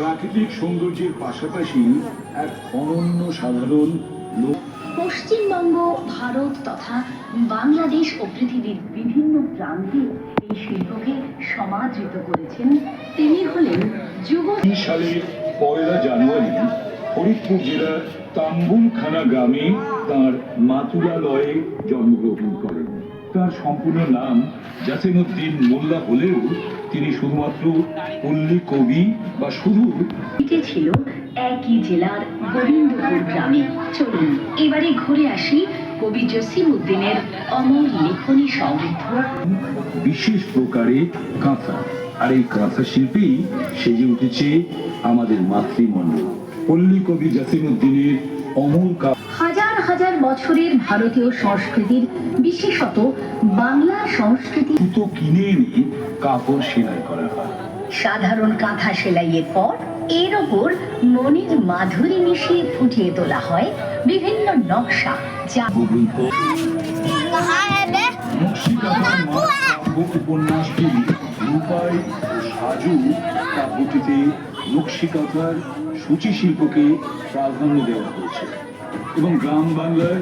প্রাকৃতিক সৌন্দর্যের পাশাপাশি এক অনন্য সাধারণ লোক। পশ্চিমবঙ্গ, ভারত তথা বাংলাদেশ ও পৃথিবীর বিভিন্ন প্রান্তে এই শিল্পকে সমাদৃত করেছেন তিনি হলেন যুব। সালের 1 জানুয়ারি ফরিদপুর জেলার তাম্বুলখানা গ্রামে তাঁর মাতুলালয়ে জন্মগ্রহণ করেন। তার সম্পূর্ণ নাম জাসিমউদ্দিন মোল্লা হলেও তিনি শুধুমাত্র পল্লী কবি বা শুধু ছিল একই জেলার গোবিন্দপুর গ্রামে। চলুন এবারে ঘুরে আসি কবি জসিমউদ্দিনের অমর লেখনী সমৃদ্ধ বিশেষ প্রকারে কাঁথা। আর এই কাঁথা শিল্পেই সেজে উঠেছে আমাদের মাতৃমণ্ডল। পল্লী কবি জসিমউদ্দিনের অমর হাজার হাজার বছরের ভারতীয় সংস্কৃতির, বিশেষত বাংলার সংস্কৃতি সুতো কিনে এনে কাপড় সেলাই করা হয়। সাধারণ কাঁথা সেলাইয়ের পর এর ওপর মনের মাধুরী মিশিয়ে ফুটিয়ে তোলা হয় বিভিন্ন নকশা, যা উপন্যাসটি রূপাই সাজু কাব্যটিতে নকশিকাঁথার সূচি শিল্পকে প্রাধান্য দেওয়া হয়েছে এবং গ্রাম বাংলার